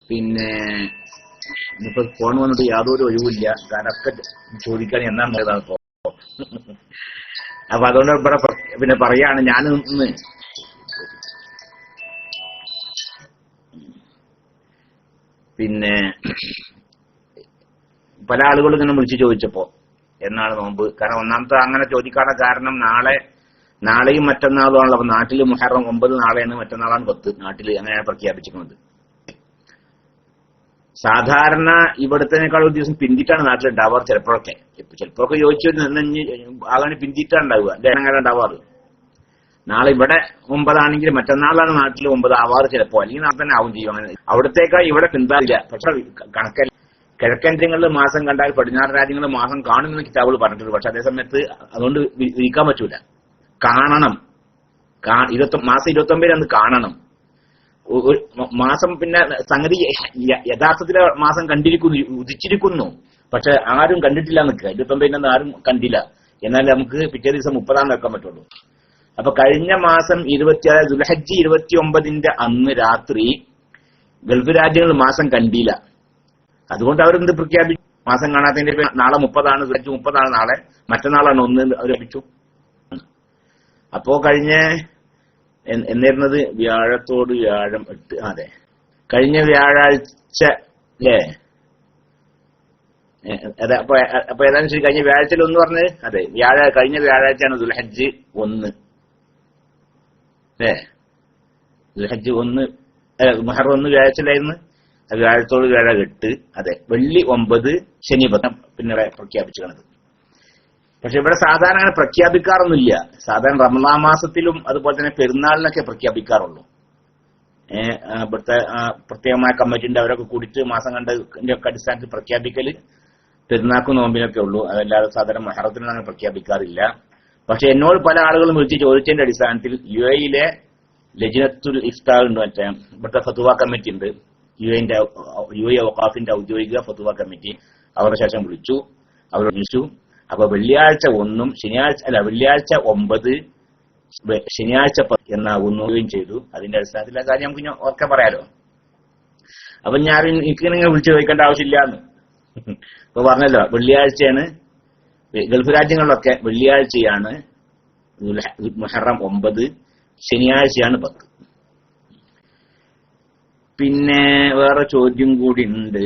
പിന്നെ ഇപ്പൊ ഫോൺ വന്നിട്ട് യാതൊരു ഒഴിവില്ല, കാരണം ഒക്കെ ചോദിക്കാൻ എന്നാണ് ഇപ്പൊ. അപ്പൊ അതുകൊണ്ട് ഇവിടെ പിന്നെ പറയാണ്, ഞാൻ ഇന്ന് പിന്നെ പല ആളുകളും ഇങ്ങനെ വിളിച്ചു ചോദിച്ചപ്പോ എന്നാണ് നോമ്പ്. കാരണം ഒന്നാമത്തെ അങ്ങനെ ചോദിക്കാനുള്ള കാരണം നാളെയും മറ്റന്നാളുമാണല്ലോ. അപ്പൊ നാട്ടില് മുഹറം 9 നാളെയാണ്, മറ്റന്നാളാണ് 10 നാട്ടില് അങ്ങനെയാണ് പ്രഖ്യാപിച്ചിരിക്കുന്നത്. സാധാരണ ഇവിടത്തേക്കാൾ ഒരു ദിവസം പിന്തിട്ടാണ് നാട്ടിലുണ്ടാവാറ്. ചിലപ്പോഴൊക്കെ ചോദിച്ചു ആകാണ് പിന്തിട്ടാണ് ഉണ്ടാവുക, അങ്ങനെ ഉണ്ടാവാറ്. നാളെ ഇവിടെ 9 ആണെങ്കിൽ മറ്റന്നാളാണ് നാട്ടിൽ 9 ആവാറ് ചിലപ്പോ, അല്ലെങ്കിൽ നാളെ തന്നെ ആവും ചെയ്യും. അങ്ങനെ അവിടത്തേക്കാൾ ഇവിടെ പിന്താറില്ല. പക്ഷെ കണക്കല്ല, കിഴക്കൻ രാജ്യങ്ങളിൽ മാസം കണ്ടാൽ പടിഞ്ഞാറ് രാജ്യങ്ങളിൽ മാസം കാണുമെന്ന് കിതാബുകൾ പറഞ്ഞിട്ടുണ്ട്. പക്ഷെ അതേ സമയത്ത് അതുകൊണ്ട് വിരിക്കാൻ പറ്റൂല, കാണണം. മാസം 29 അന്ന് കാണണം മാസം. പിന്നെ സംഗതി യഥാർത്ഥത്തിലെ മാസം കണ്ടിരിക്കുന്നു, ഉദിച്ചിരിക്കുന്നു, പക്ഷെ ആരും കണ്ടിട്ടില്ല നിൽക്കുക. 29 ആരും കണ്ടില്ല, എന്നാൽ നമുക്ക് പിറ്റേ ദിവസം 30 വെക്കാൻ പറ്റുള്ളൂ. അപ്പൊ കഴിഞ്ഞ മാസം 26 ദുൽഹജ്ജ് 29 അന്ന് രാത്രി ഗൾഫ് രാജ്യങ്ങൾ മാസം കണ്ടില്ല. അതുകൊണ്ട് അവരെന്ത് പ്രഖ്യാപിച്ചു, മാസം കാണാത്തതിന്റെ നാളെ 30 ദുൽഹജ്ജ് 30 നാളെ, മറ്റന്നാളാണ് 1 അവർ ലഭിച്ചു. അപ്പോ കഴിഞ്ഞ എന്നിരുന്നത് വ്യാഴത്തോട് വ്യാഴം 8, അതെ കഴിഞ്ഞ വ്യാഴാഴ്ച അല്ലേ? അതെ. അപ്പൊ ഏതാനും ശരി, കഴിഞ്ഞ വ്യാഴാഴ്ചയിൽ 1 പറഞ്ഞത് അതെ, കഴിഞ്ഞ വ്യാഴാഴ്ചയാണ് ദുൽഹജ്ജ് 1 അല്ലേ? ദുൽഹജ്ജ് 1 മുഹറം 1 വ്യാഴാഴ്ചയിലായിരുന്നു. വ്യാഴത്തോട് വ്യാഴം 8, അതെ. വെള്ളി 9, ശനി 10 പിന്നെ പ്രഖ്യാപിച്ചു കാണുന്നത്. പക്ഷെ ഇവിടെ സാധാരണ അങ്ങനെ പ്രഖ്യാപിക്കാറൊന്നുമില്ല. സാധാരണ റമളാൻ മാസത്തിലും അതുപോലെ തന്നെ പെരുന്നാളിനൊക്കെ പ്രഖ്യാപിക്കാറുള്ളൂ. ഇവിടുത്തെ പ്രത്യേകമായ കമ്മിറ്റിന്റെ അവരൊക്കെ കൂടിയിട്ട് മാസം കണ്ടതിന്റെ ഒക്കെ അടിസ്ഥാനത്തിൽ പ്രഖ്യാപിക്കല് പെരുന്നാക്കും നോമ്പിനൊക്കെ ഉള്ളൂ. അതല്ലാതെ സാധാരണ മുഹറത്തിനൊന്നും അങ്ങനെ പ്രഖ്യാപിക്കാറില്ല. പക്ഷെ എന്നോട് പല ആളുകളും വിളിച്ച് ചോദിച്ചതിന്റെ അടിസ്ഥാനത്തിൽ യുഎഇയിലെ ലജ്നത്തുൽ ഇഫ്താർ ഉണ്ട്, മറ്റേ ഇവിടുത്തെ ഫത്വ കമ്മിറ്റി ഉണ്ട്, യുഎഇ ഔഖാഫിന്റെ ഔദ്യോഗിക ഫത്വ കമ്മിറ്റി. അവരുടെ ശേഷം വിളിച്ചു, അവർ വിളിച്ചു. അപ്പൊ വെള്ളിയാഴ്ച 1 വെള്ളിയാഴ്ച 9 ശനിയാഴ്ച 10 എന്നാകുകയും ചെയ്തു. അതിന്റെ അടിസ്ഥാനത്തിലുള്ള കാര്യം നമുക്ക് ഒക്കെ പറയാലോ. അപ്പൊ എനിക്കിങ്ങനെ വിളിച്ചു ചോദിക്കേണ്ട ആവശ്യമില്ലാന്ന് ഇപ്പൊ പറഞ്ഞല്ലോ. വെള്ളിയാഴ്ചയാണ് ഗൾഫ് രാജ്യങ്ങളിലൊക്കെ, വെള്ളിയാഴ്ചയാണ് മുഹറം 9, ശനിയാഴ്ചയാണ് 10. പിന്നെ വേറെ ചോദ്യം കൂടി ഉണ്ട്.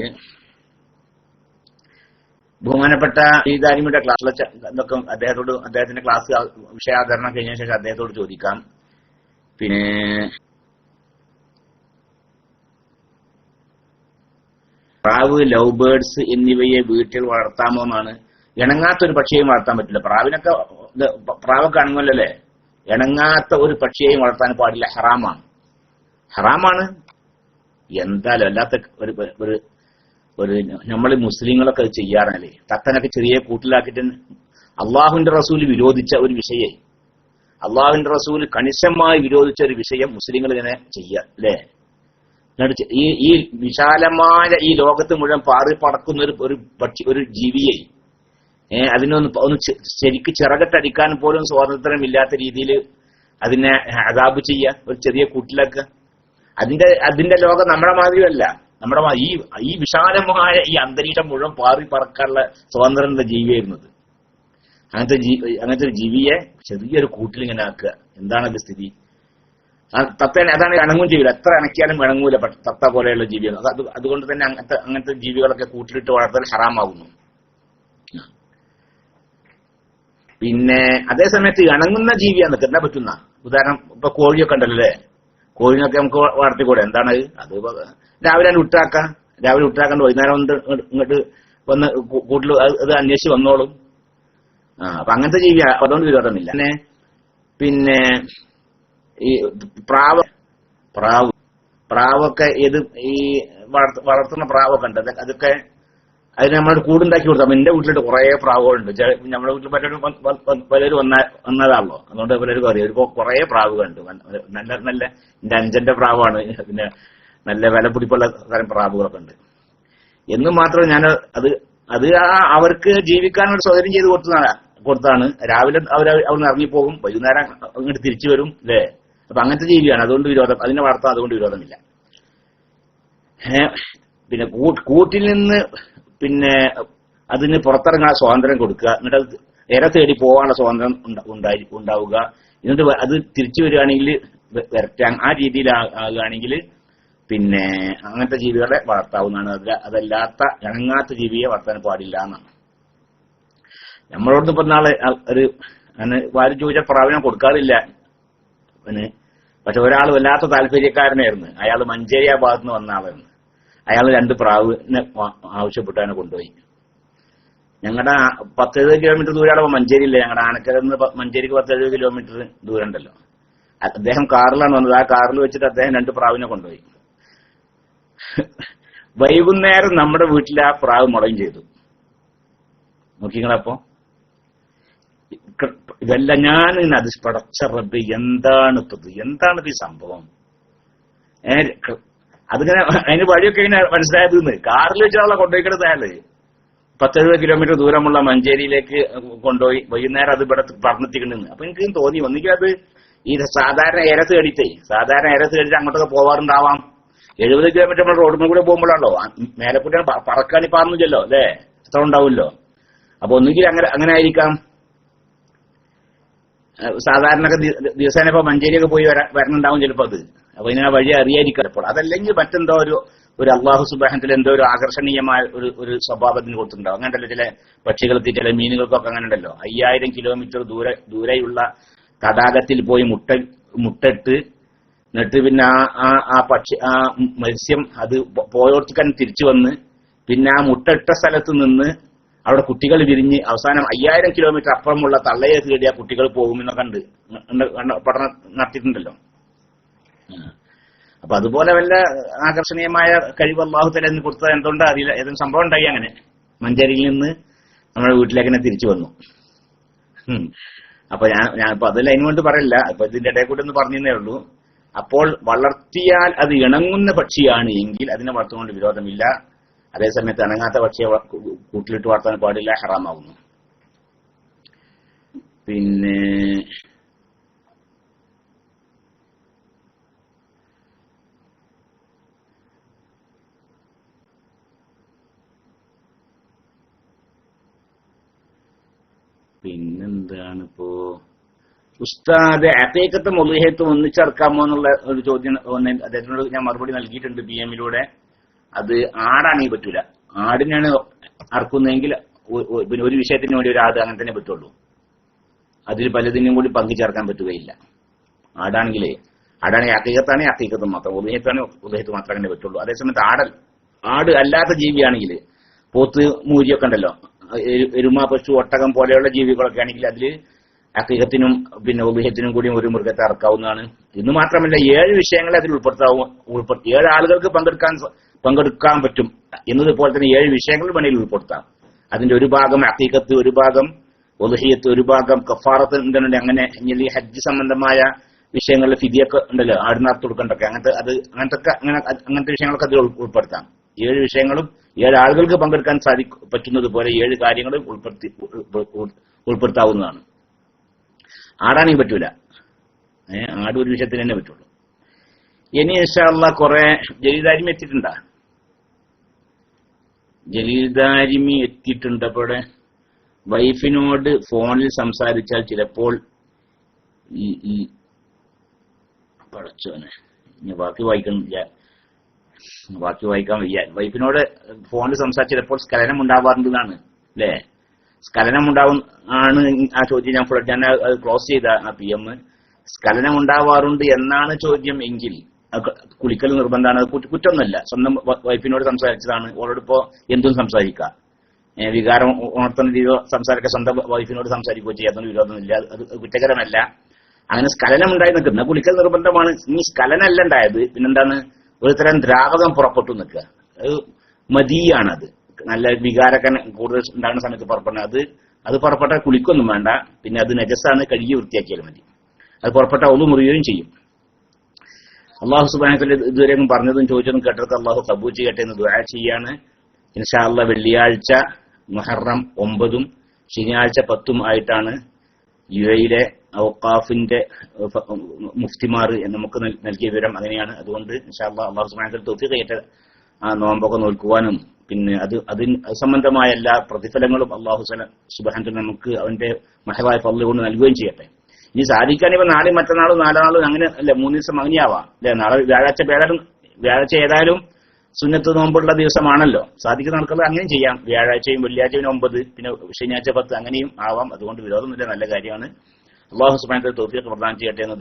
ബഹുമാനപ്പെട്ട ഈ ദാരിമിയുടെ ക്ലാസ്സിലെ ഇതൊക്കെ അദ്ദേഹത്തിന്റെ ക്ലാസ് വിഷയാവതരണം കഴിഞ്ഞ ശേഷം അദ്ദേഹത്തോട് ചോദിക്കാം. പിന്നെ പ്രാവ്, ലവ് ബേർഡ്സ് എന്നിവയെ വീട്ടിൽ വളർത്താമോ എന്നാണ്. ഇണങ്ങാത്തൊരു പക്ഷിയെയും വളർത്താൻ പറ്റില്ല. പ്രാവൊക്കെ അണങ്ങല്ലോ അല്ലേ? ഇണങ്ങാത്ത ഒരു പക്ഷിയെയും വളർത്താൻ പാടില്ല, ഹറാമാണ്. എന്തായാലും അല്ലാത്ത ഒരു നമ്മൾ മുസ്ലിങ്ങളൊക്കെ അത് ചെയ്യാറല്ലേ? തത്തനൊക്കെ ചെറിയ കൂട്ടിലാക്കിയിട്ട് അള്ളാഹുവിന്റെ റസൂൽ വിരോധിച്ച ഒരു വിഷയം, അള്ളാഹുവിന്റെ റസൂൽ കണിശമായി വിരോധിച്ച ഒരു വിഷയം മുസ്ലിങ്ങൾ ഇങ്ങനെ ചെയ്യുക അല്ലേ? ഈ വിശാലമായ ഈ ലോകത്ത് മുഴുവൻ പാറി പറക്കുന്ന ഒരു പക്ഷി, ഒരു ജീവിയെ അതിനൊന്ന് ശരിക്ക് ചിറകട്ടടിക്കാൻ പോലും സ്വാതന്ത്ര്യമില്ലാത്ത രീതിയിൽ അതിനെ അദാബ് ചെയ്യുക, ഒരു ചെറിയ കൂട്ടിലാക്കുക. അതിന്റെ ലോകം നമ്മുടെ മാതിരിയല്ല. നമ്മുടെ ഈ വിശാലമായ ഈ അന്തരീക്ഷം മുഴുവൻ പാറി പറക്കാനുള്ള സ്വാതന്ത്ര്യമുള്ള ജീവിയായിരുന്നത്. അങ്ങനത്തെ ഒരു ജീവിയെ ചെറിയൊരു കൂട്ടിലിങ്ങനെ ആക്കുക. എന്താണ് അത് സ്ഥിതി? തത്തേനെ അതാണ് ഇണങ്ങും ചെയ്യില്ല, എത്ര ഇണക്കിയാലും ഇണങ്ങൂല തത്ത പോലെയുള്ള ജീവികൾ. അതുകൊണ്ട് തന്നെ അങ്ങനത്തെ ജീവികളൊക്കെ കൂട്ടിലിട്ട് വളർത്താൻ ഹറാമാകുന്നു. പിന്നെ അതേസമയത്ത് ഇണങ്ങുന്ന ജീവിയാന്നൊക്കെ എന്താ പറ്റുന്ന, ഉദാഹരണം ഇപ്പൊ കോഴിയൊക്കെ ഉണ്ടല്ലോ അല്ലേ? കോഴിനൊക്കെ നമുക്ക് വളർത്തിക്കൂടെ? എന്താണ് അത്? രാവിലെ വിട്ടാക്കാണ്ട് വൈകുന്നേരം ഇങ്ങോട്ട് വന്ന് കൂട്ടിൽ അത് അന്വേഷിച്ച് വന്നോളും. അപ്പൊ അങ്ങനത്തെ ജീവി, അതുകൊണ്ട് വിരോധമില്ല. പിന്നെ ഈ പ്രാവൊക്കെ ഈ വളർത്തുന്ന പ്രാവൊക്കെ ഉണ്ട്. അതൊക്കെ അതിന് നമ്മൾ കൂടുണ്ടാക്കി കൊടുത്താൽ, എന്റെ വീട്ടിലിട്ട് കുറെ പ്രാവുകളുണ്ട്. നമ്മുടെ വീട്ടിൽ പലരും വന്നതാണല്ലോ, അതുകൊണ്ട് പലരും അറിയാം. കുറെ പ്രാവുകളുണ്ട്. നല്ല നല്ല എന്റെ അഞ്ചന്റെ പ്രാവാണ്. പിന്നെ നല്ല വില പിടിപ്പുള്ള തരം പ്രാവുകളൊക്കെ ഉണ്ട്. എന്ന് മാത്രം ഞാൻ അത് അവർക്ക് ജീവിക്കാനൊരു സൗകര്യം ചെയ്ത് കൊടുത്താണ്. രാവിലെ അവിടെ ഇറങ്ങിപ്പോകും, വൈകുന്നേരം അങ്ങോട്ട് തിരിച്ചു വരും അല്ലേ? അപ്പൊ അങ്ങനത്തെ ജീവിയാണ്. അതുകൊണ്ട് അതിനെ വളർത്താൻ അതുകൊണ്ട് വിരോധമില്ല. പിന്നെ കൂട്ടിൽ നിന്ന് പിന്നെ അതിന് പുറത്തിറങ്ങാൻ സ്വാതന്ത്ര്യം കൊടുക്കുക, എന്നിട്ട് അത് ഇര തേടി പോകാനുള്ള സ്വാതന്ത്ര്യം ഉണ്ടാവുക, എന്നിട്ട് അത് തിരിച്ചു വരികയാണെങ്കിൽ വരറ്റാൻ ആ രീതിയിൽ ആകുകയാണെങ്കിൽ പിന്നെ അങ്ങനത്തെ ജീവികളെ വളർത്താവുന്നതാണ്. അതല്ലാത്ത ഇണങ്ങാത്ത ജീവിയെ വളർത്താൻ പാടില്ല എന്നാണ്. നമ്മളോട് ഇപ്പൊ നാളെ ഒരു വാരി ചോദിച്ച പ്രാവിനെ കൊടുക്കാറില്ല പിന്നെ. പക്ഷെ ഒരാൾ വല്ലാത്ത താല്പര്യക്കാരനായിരുന്നു. അയാൾ മഞ്ചേരി ആ ഭാഗത്ത് നിന്ന് വന്ന ആളായിരുന്നു. അയാൾ 2 പ്രാവിനെ ആവശ്യപ്പെട്ടാണ് കൊണ്ടുപോയി. ഞങ്ങളുടെ 10-70 കിലോമീറ്റർ ദൂരമാണ് മഞ്ചേരിയില്ലേ, ഞങ്ങളുടെ ആനക്കരയിൽ നിന്ന് മഞ്ചേരിക്ക് 10-70 കിലോമീറ്റർ ദൂരം ഉണ്ടല്ലോ. അദ്ദേഹം കാറിലാണ് വന്നത്. ആ കാറിൽ വെച്ചിട്ട് അദ്ദേഹം 2 പ്രാവിനെ കൊണ്ടുപോയി. വൈകുന്നേരം നമ്മുടെ വീട്ടിൽ ആ പ്രാവ് മുളയും ചെയ്തു. നോക്കിങ്ങളപ്പോ ഇതെല്ലാം ഞാൻ അത് പടച്ച റബ്ബ് എന്താണിത് ഈ സംഭവം? അതിങ്ങനെ അതിന് വഴിയൊക്കെ ഇങ്ങനെ മനസ്സിലായത് കാറിൽ വെച്ചാളെ കൊണ്ടുപോയിക്കിടത് അയാള് 10-70 കിലോമീറ്റർ ദൂരമുള്ള മഞ്ചേരിയിലേക്ക് കൊണ്ടുപോയി. വൈകുന്നേരം അത് ഇവിടെ പറഞ്ഞെത്തിക്കണെന്ന്. അപ്പൊ എനിക്ക് തോന്നി ഒന്നിക്കും അത് ഈ സാധാരണ ഇരത്ത് കടിച്ചിട്ട് അങ്ങോട്ടൊക്കെ പോവാറുണ്ടാവാം. 70 കിലോമീറ്റർ നമ്മൾ റോഡിൽ കൂടെ പോകുമ്പോഴാണല്ലോ, മേലെക്കൂടെ പറക്കാനി പാർന്നില്ലല്ലോ അല്ലേ, എത്ര ഉണ്ടാവുമല്ലോ. അപ്പൊ ഒന്നുകിൽ അങ്ങനെ ആയിരിക്കാം. സാധാരണ ദിവസേന ഇപ്പൊ മഞ്ചേരിയൊക്കെ പോയി വരണുണ്ടാവും ചിലപ്പോ അത്. അപ്പൊ ഇതിനെ വഴി അറിയാതിരിക്കും ചിലപ്പോൾ. അതല്ലെങ്കിൽ മറ്റെന്തോ ഒരു അള്ളാഹു സുബ്ഹാനഹു എന്തോ ഒരു ആകർഷണീയമായ ഒരു സ്വഭാവത്തിന് കൊടുത്തിട്ടുണ്ടാവും. അങ്ങനെയല്ലോ ചില പക്ഷികൾക്ക് ചില മീനുകൾക്കൊക്കെ അങ്ങനെ ഉണ്ടല്ലോ. 5000 കിലോമീറ്റർ ദൂരെയുള്ള തടാകത്തിൽ പോയി മുട്ടിട്ട് എന്നിട്ട് പിന്നെ ആ പക്ഷി ആ മത്സ്യം അത് പോയോർത്തിക്കാൻ തിരിച്ചു വന്ന് പിന്നെ ആ മുട്ടയിട്ട സ്ഥലത്ത് നിന്ന് അവിടെ കുട്ടികൾ വിരിഞ്ഞ് അവസാനം 5000 കിലോമീറ്റർ അപ്പുറമുള്ള തള്ളയെ തേടി ആ കുട്ടികൾ പോകുമെന്നൊക്കെ പഠനം നടത്തിയിട്ടുണ്ടല്ലോ. അപ്പൊ അതുപോലെ വല്ല ആകർഷണീയമായ കഴിവ് അല്ലാഹു തആല എന്ന് കൊടുത്തത് എന്തുകൊണ്ടാ അറിയില്ല. ഏതൊരു സംഭവം ഉണ്ടായി. അങ്ങനെ മഞ്ചേരിയിൽ നിന്ന് നമ്മുടെ വീട്ടിലേക്ക് തന്നെ തിരിച്ചു വന്നു. അപ്പൊ ഞാനിപ്പോ അതിൽ അതിനുകൊണ്ട് പറയില്ല, അപ്പൊ ഇതിന്റെ ഇടയിൽ കൂടെ ഒന്ന് പറഞ്ഞേ ഉള്ളൂ. അപ്പോൾ വളർത്തിയാൽ അത് ഇണങ്ങുന്ന പക്ഷിയാണ് എങ്കിൽ അതിനെ വളർത്തുകൊണ്ട് വിരോധമില്ല. അതേസമയത്ത് ഇണങ്ങാത്ത പക്ഷിയെ കൂട്ടിലിട്ട് വളർത്താൻ പാടില്ല, ഹറാമാകുന്നു. പിന്നെ പിന്നെന്താണിപ്പോ ഉസ്താദ് അഖീഖത്തും ഉളുഹിയത്തും ഒന്നിച്ചേർക്കാമോ എന്നുള്ള ഒരു ചോദ്യം അദ്ദേഹത്തിനോട് ഞാൻ മറുപടി നൽകിയിട്ടുണ്ട് PM-ലൂടെ. അത് ആടാണെങ്കിൽ പറ്റൂല. ആടിനാണ് അറക്കുന്നതെങ്കിൽ പിന്നെ ഒരു വിഷയത്തിന് വേണ്ടി ഒരു ആട് അങ്ങനെ തന്നെ പറ്റുള്ളൂ. അതിൽ പലതിനും കൂടി പങ്കു ചേർക്കാൻ പറ്റുകയില്ല. ആടാണെങ്കിൽ അഖീഖത്താണെങ്കിൽ അഖീഖത്ത് മാത്രം, ഉളുഹിയത്താണെങ്കിൽ ഉളുഹിയത്ത് മാത്രം അങ്ങനെ പറ്റുള്ളൂ. അതേസമയത്ത് ആട് അല്ലാത്ത ജീവിയാണെങ്കിൽ പോത്ത് മൂരിയൊക്കെ ഉണ്ടല്ലോ, എരുമ പശു ഒട്ടകം പോലെയുള്ള ജീവികളൊക്കെ ആണെങ്കിൽ അതിൽ അഖീഖത്തിനും പിന്നെ ഉളുഹിയത്തിനും കൂടി ഒരു മൃഗത്തെ അറക്കാവുന്നതാണ്. ഇന്ന് മാത്രമല്ല 7 വിഷയങ്ങളെ അതിൽ ഉൾപ്പെടുത്താവും. 7 ആളുകൾക്ക് പങ്കെടുക്കാൻ പറ്റും എന്നതുപോലെ തന്നെ 7 വിഷയങ്ങൾ വേണമെങ്കിൽ ഉൾപ്പെടുത്താം. അതിന്റെ ഒരു ഭാഗം അഖീഖത്ത്, ഒരു ഭാഗം ഉളുഹിയത്ത്, ഒരു ഭാഗം കഫാറത്ത് എന്തുണ്ട്. അങ്ങനെ ഈ ഹജ്ജ് സംബന്ധമായ വിഷയങ്ങളിൽ ഫിദിയൊക്കെ ഉണ്ടല്ലോ, ആടിനർത്ത് കൊടുക്കണ്ടൊക്കെ അങ്ങനത്തെ വിഷയങ്ങളൊക്കെ അതിൽ ഉൾപ്പെടുത്താം. 7 വിഷയങ്ങളും 7 ആളുകൾക്ക് പങ്കെടുക്കാൻ പറ്റുന്നത് പോലെ 7 കാര്യങ്ങളും ഉൾപ്പെടുത്താവുന്നതാണ്. ആടാണെങ്കിൽ പറ്റൂല. ആട് ഒരു വിഷയത്തിന് തന്നെ പറ്റുള്ളൂ. ഇനി ഇൻഷാ അല്ലാഹ് കുറെ ജലീദാരിമി എത്തിയിട്ടുണ്ടാ? ജലീദാരിമി എത്തിയിട്ടുണ്ട്. അപ്പോൾ വൈഫിനോട് ഫോണിൽ സംസാരിച്ചാൽ ചിലപ്പോൾ ഈ പടച്ചോനെ ബാക്കി വായിക്കാൻ വയ്യ. വൈഫിനോട് ഫോണിൽ സംസാരിച്ച് ചിലപ്പോൾ സ്ഖലനം ഉണ്ടാവാറുണ്ടെന്നാണ് അല്ലേ? സ്ഖലനം ഉണ്ടാവും ആണ് ആ ചോദ്യം. ഞാൻ അത് ക്ലോസ് ചെയ്ത ആ PM. സ്ഖലനം ഉണ്ടാവാറുണ്ട് എന്നാണ് ചോദ്യം എങ്കിൽ കുളിക്കൽ നിർബന്ധമാണ്. അത് കുറ്റമൊന്നുമല്ല. സ്വന്തം വൈഫിനോട് സംസാരിച്ചതാണ്. ഓളോടിപ്പോ എന്തും സംസാരിക്കാം. വികാരം ഉണർത്തുന്ന രീതിയിൽ സംസാരിക്കാൻ സ്വന്തം വൈഫിനോട് സംസാരിക്കുകയോ ചെയ്യാതൊന്നും വിരോധമൊന്നുമില്ല. അത് കുറ്റകരമല്ല. അങ്ങനെ സ്ഖലനം ഉണ്ടായി നിൽക്കുന്ന കുളിക്കൽ നിർബന്ധമാണ്. ഇനി സ്ഖലനമല്ല ഉണ്ടായത്, പിന്നെന്താണ്, ഒരു തരം ദ്രാവകം പുറപ്പെട്ടു നിൽക്കുക. അത് മതിയാണത്. നല്ല വികാരമൊക്കെ കൂടുതൽ ഉണ്ടാകുന്ന സമയത്ത് പുറപ്പെടുന്നത്. അത് പുറപ്പെട്ടാൽ കുളിക്കൊന്നും വേണ്ട. പിന്നെ അത് നജസാണ്, കഴുകി വൃത്തിയാക്കിയാൽ മതി. അത് പുറപ്പെട്ട ഒന്നു മുറിയുകയും ചെയ്യും. അള്ളാഹു സുബ്ഹാനഹു വ തആല ഇതുവരെയും പറഞ്ഞതും ചോദിച്ചതും കേട്ടതൊക്കെ അള്ളാഹു ഖബൂൽ ചെയ്യട്ടെ എന്ന് ദുആ ചെയ്യാണ്. ഇൻഷാ അല്ലാഹ് വെള്ളിയാഴ്ച മുഹറം 9 ശനിയാഴ്ച 10 ആയിട്ടാണ് UAE-യിലെ ഔഖാഫിന്റെ മുഫ്തിമാർ നമുക്ക് നൽകിയ വിവരം അങ്ങനെയാണ്. അതുകൊണ്ട് ഇൻഷാ അല്ലാഹ് അല്ലാഹു സുബ്ഹാനഹു വ തആല തൗഫീഖ് ചെയ്യട്ടെ. ആ നോമ്പൊക്കെ നോൽക്കുവാനും പിന്നെ അതിന് സംബന്ധമായ എല്ലാ പ്രതിഫലങ്ങളും അള്ളാഹു സുബ്ഹാനഹു നമുക്ക് അവന്റെ മഹവായ ഫضل കൊണ്ട് നൽകുകയും ചെയ്യട്ടെ. ഇനി സാധിക്കാൻ ഇപ്പൊ നാളെയും മറ്റന്നാളും നാലാളും അങ്ങനെ അല്ല 3 ദിവസം അങ്ങനെയാവാം അല്ലെ. നാളെ വ്യാഴാഴ്ച ഏതായാലും സുന്നത്ത് നോമ്പുള്ള ദിവസമാണല്ലോ. സാധിക്കുന്ന ആൾക്കാർ അങ്ങനെയും ചെയ്യാം. വ്യാഴാഴ്ചയും വെള്ളിയാഴ്ചയും 9, പിന്നെ ശനിയാഴ്ച 10 അങ്ങനെയും ആവാം. അതുകൊണ്ട് വിരോധമില്ല, നല്ല കാര്യമാണ്. അള്ളാഹു സുബ്ഹാനഹു തൗഫീഖ് പ്രദാനം ചെയ്യട്ടെ എന്ന്